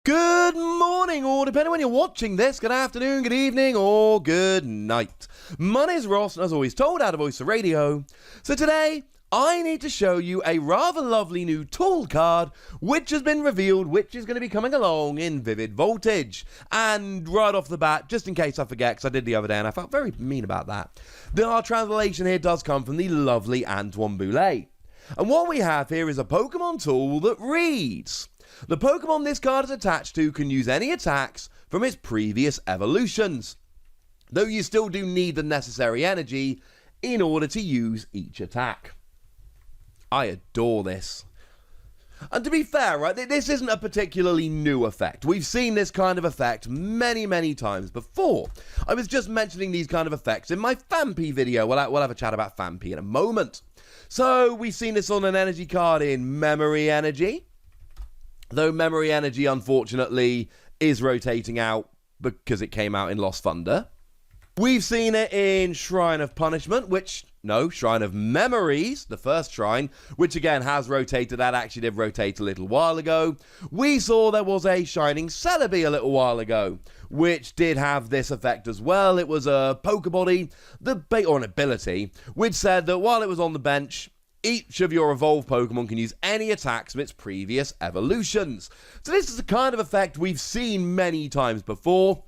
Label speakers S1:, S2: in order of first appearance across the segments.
S1: Good morning, or depending when you're watching this, good afternoon, good evening, or good night. My name is Ross, and as always told, out of Voice of Radio. So today, I need to show you a rather lovely new tool card, which has been revealed, which is going to be coming along in Vivid Voltage. And right off the bat, just in case I forget, because I did the other day, and I felt very mean about that, our translation here does come from the lovely Antoine Boulet. And what we have here is a Pokemon tool that reads: the Pokemon this card is attached to can use any attacks from its previous evolutions, though you still do need the necessary energy in order to use each attack. I adore this. And to be fair, right, this isn't a particularly new effect. We've seen this kind of effect many times before. I was just mentioning these kind of effects in my Phanpy video. We'll have a chat about Phanpy in a moment. So we've seen this on an energy card in Memory Energy, though Memory Energy, unfortunately, is rotating out because it came out in Lost Thunder. We've seen it in Shrine of Punishment, Shrine of Memories, the first shrine, which again has rotated. That actually did rotate a little while ago. We saw there was a Shining Celebi a little while ago, which did have this effect as well. It was a Pokebody, or an ability, which said that while it was on the bench, each of your evolved Pokemon can use any attacks from its previous evolutions. So this is the kind of effect we've seen many times before,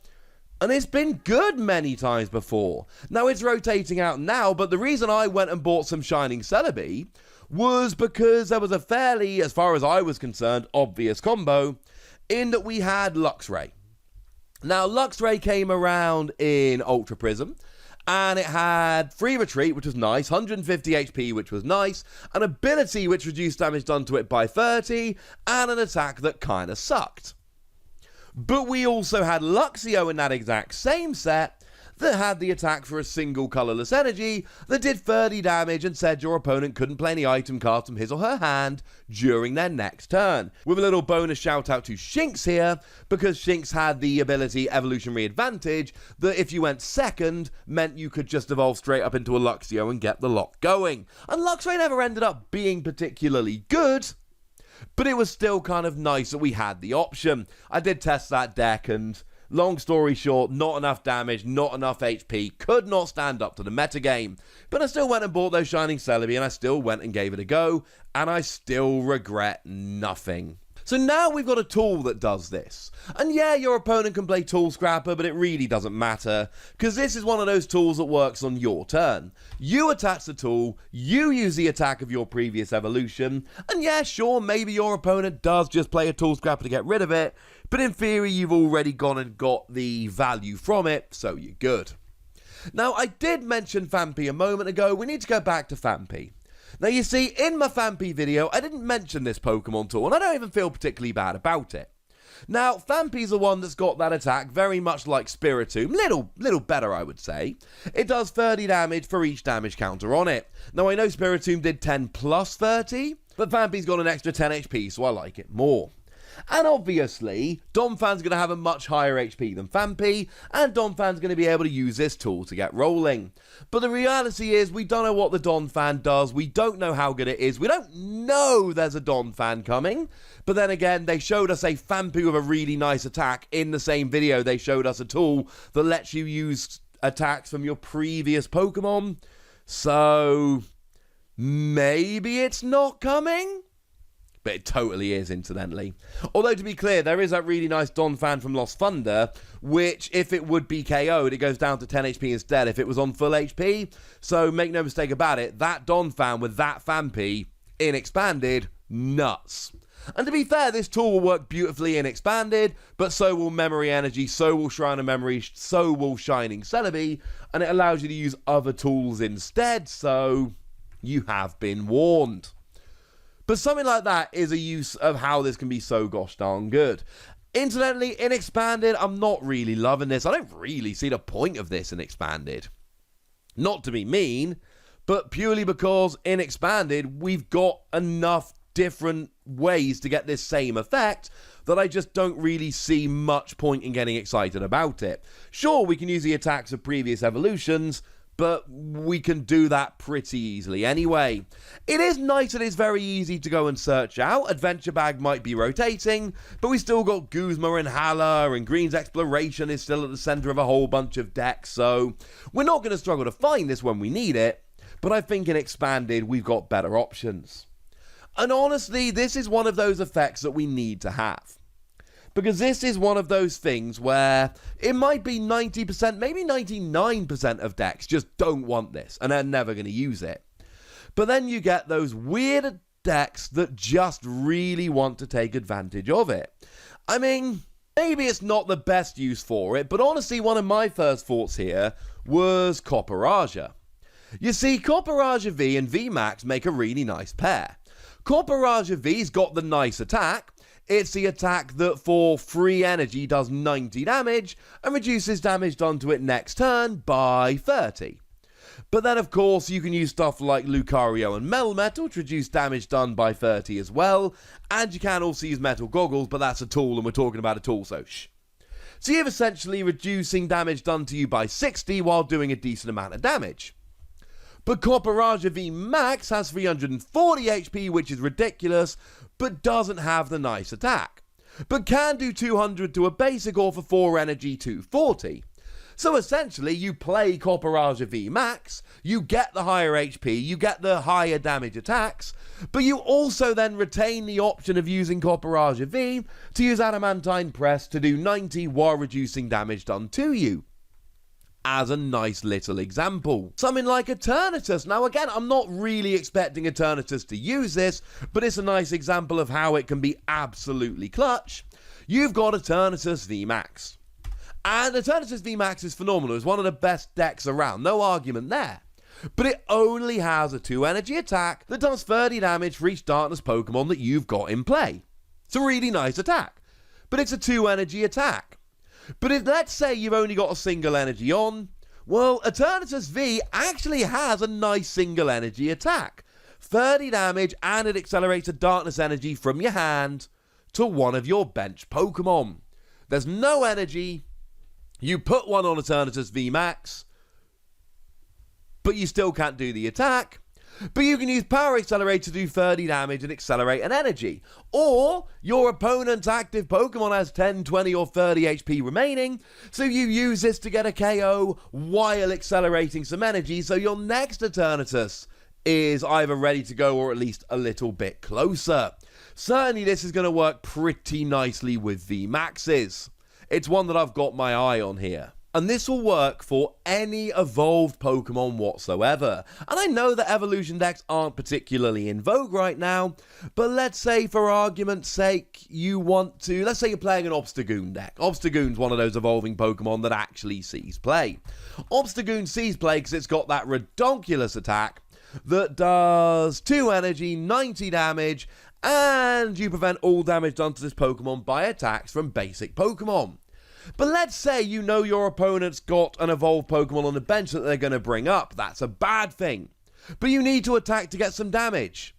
S1: and it's been good many times before. Now it's rotating out now, but the reason I went and bought some Shining Celebi was because there was a fairly, as far as I was concerned, obvious combo in that we had Luxray. Now Luxray came around in Ultra Prism, and it had Free Retreat, which was nice, 150 HP, which was nice, an ability which reduced damage done to it by 30, and an attack that kinda sucked. But we also had Luxio in that exact same set that had the attack for a single colourless energy that did 30 damage and said your opponent couldn't play any item cards from his or her hand during their next turn. With a little bonus shout out to Shinx here, because Shinx had the ability Evolutionary Advantage that if you went second meant you could just evolve straight up into a Luxio and get the lock going. And Luxray never ended up being particularly good, but it was still kind of nice that we had the option. I did test that deck, and long story short, not enough damage, not enough HP, could not stand up to the metagame. But I still went and bought those Shining Celebi, and I still went and gave it a go, and I still regret nothing. So now we've got a tool that does this. And yeah, your opponent can play Tool Scrapper, but it really doesn't matter, because this is one of those tools that works on your turn. You attach the tool, you use the attack of your previous evolution, and yeah, sure, maybe your opponent does just play a Tool Scrapper to get rid of it, but in theory, you've already gone and got the value from it, so you're good. Now, I did mention Phanpy a moment ago. We need to go back to Phanpy. Now, you see, in my Phanpy video, I didn't mention this Pokemon tool, and I don't even feel particularly bad about it. Now, Phanpy's the one that's got that attack very much like Spiritomb, little better, I would say. It does 30 damage for each damage counter on it. Now, I know Spiritomb did 10 plus 30, but Phanpy's got an extra 10 HP, so I like it more. And obviously, Donphan's going to have a much higher HP than Phanpy, and Donphan's going to be able to use this tool to get rolling. But the reality is, we don't know what the Donphan does, we don't know how good it is, we don't know there's a Donphan coming. But then again, they showed us a Phanpy with a really nice attack. In the same video, they showed us a tool that lets you use attacks from your previous Pokemon. So, maybe it's not coming? But it totally is, incidentally. Although, to be clear, there is that really nice Donphan from Lost Thunder, which, if it would be KO'd, it goes down to 10 HP instead if it was on full HP. So, make no mistake about it, that Donphan with that Phanpy in Expanded, nuts. And to be fair, this tool will work beautifully in Expanded, but so will Memory Energy, so will Shrine of Memory, so will Shining Celebi, and it allows you to use other tools instead, so you have been warned. But something like that is a use of how this can be so gosh darn good. Incidentally, in Expanded, I'm not really loving this. I don't really see the point of this in Expanded. Not to be mean, but purely because in Expanded, we've got enough different ways to get this same effect that I just don't really see much point in getting excited about it. Sure, we can use the attacks of previous evolutions, but we can do that pretty easily anyway. It is nice that it's very easy to go and search out. Adventure Bag might be rotating, but we still got Guzma and Hala, and Green's Exploration is still at the center of a whole bunch of decks, so we're not going to struggle to find this when we need it, but I think in Expanded we've got better options. And honestly, this is one of those effects that we need to have. Because this is one of those things where it might be 90%, maybe 99% of decks just don't want this and they're never going to use it. But then you get those weird decks that just really want to take advantage of it. I mean, maybe it's not the best use for it, but honestly, one of my first thoughts here was Corporaja. You see, Corporaja V and VMAX make a really nice pair. Corporaja V's got the nice attack. It's the attack that for free energy does 90 damage and reduces damage done to it next turn by 30. But then of course you can use stuff like Lucario and Melmetal to reduce damage done by 30 as well, and you can also use Metal Goggles, but that's a tool and we're talking about a tool, so shh. So you're essentially reducing damage done to you by 60 while doing a decent amount of damage. But Corporaja V Max has 340 HP, which is ridiculous, but doesn't have the nice attack. But can do 200 to a basic or for 4 energy 240. So essentially you play Corporaja V Max, you get the higher HP, you get the higher damage attacks, but you also then retain the option of using Corporaja V to use Adamantine Press to do 90 while reducing damage done to you. As a nice little example. Something like Eternatus. Now again, I'm not really expecting Eternatus to use this, but it's a nice example of how it can be absolutely clutch. You've got Eternatus VMAX. And Eternatus VMAX is phenomenal. It's one of the best decks around, no argument there. But it only has a 2 energy attack that does 30 damage for each Darkness Pokemon that you've got in play. It's a really nice attack. But it's a 2 energy attack. But if, let's say, you've only got a single energy on, well, Eternatus V actually has a nice single energy attack. 30 damage, and it accelerates a darkness energy from your hand to one of your bench Pokemon. There's no energy, you put one on Eternatus V Max, but you still can't do the attack. But you can use Power Accelerate to do 30 damage and accelerate an energy. Or your opponent's active Pokemon has 10, 20 or 30 HP remaining, so you use this to get a KO while accelerating some energy, so your next Eternatus is either ready to go or at least a little bit closer. Certainly this is going to work pretty nicely with VMAXs. It's one that I've got my eye on here. And this will work for any evolved Pokemon whatsoever. And I know that evolution decks aren't particularly in vogue right now, but let's say for argument's sake you want to, let's say you're playing an Obstagoon deck. Obstagoon's one of those evolving Pokemon that actually sees play. Obstagoon sees play because it's got that redonkulous attack that does 2 energy, 90 damage, and you prevent all damage done to this Pokemon by attacks from basic Pokemon. But let's say you know your opponent's got an evolved Pokemon on the bench that they're going to bring up. That's a bad thing. But you need to attack to get some damage.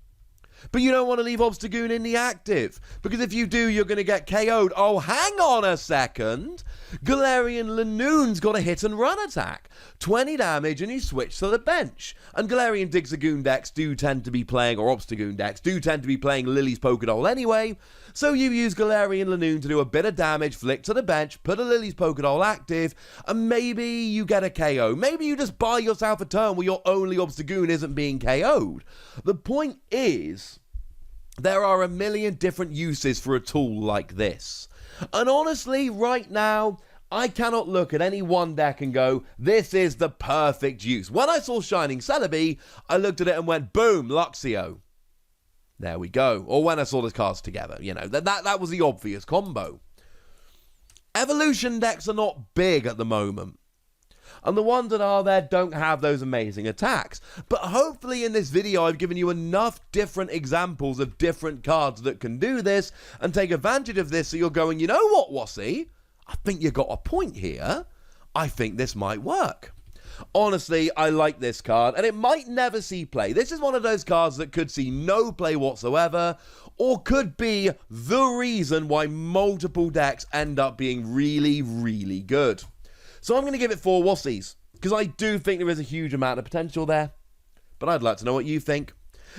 S1: But you don't want to leave Obstagoon in the active, because if you do, you're going to get KO'd. Oh, hang on a second. Galarian Lanoon's got a hit and run attack. 20 damage and you switch to the bench. And Galarian Digzagoon decks do tend to be playing, or Obstagoon decks do tend to be playing Lily's Pokédoll anyway. So you use Galarian Lanoon to do a bit of damage, flick to the bench, put a Lily's Pokédoll active, and maybe you get a KO. Maybe you just buy yourself a turn where your only Obstagoon isn't being KO'd. The point is, there are a million different uses for a tool like this. And honestly, right now, I cannot look at any one deck and go, this is the perfect use. When I saw Shining Celebi, I looked at it and went, boom, Luxio. There we go. Or when I saw the cards together, you know, that was the obvious combo. Evolution decks are not big at the moment. And the ones that are there don't have those amazing attacks. But hopefully in this video I've given you enough different examples of different cards that can do this and take advantage of this, so you're going, you know what, Wassy? I think you got a point here. I think this might work. Honestly, I like this card, and it might never see play. This is one of those cards that could see no play whatsoever, or could be the reason why multiple decks end up being really, really good. So I'm going to give it 4 Wassies. because I do think there is a huge amount of potential there. But I'd like to know what you think.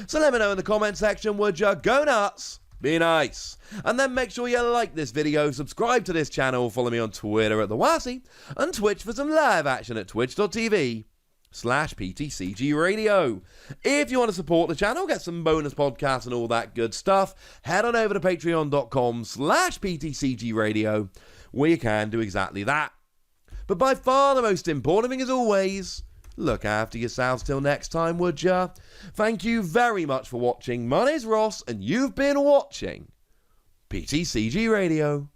S1: So let me know in the comment section, would you? Go nuts! Be nice. And then make sure you like this video, subscribe to this channel, follow me on Twitter at TheWassy, and Twitch for some live action at twitch.tv/PTCG Radio. If you want to support the channel, get some bonus podcasts and all that good stuff, head on over to patreon.com/PTCG Radio, where you can do exactly that. But by far the most important thing, as always, look after yourselves till next time, would ya? Thank you very much for watching. My name's Ross, and you've been watching PTCG Radio.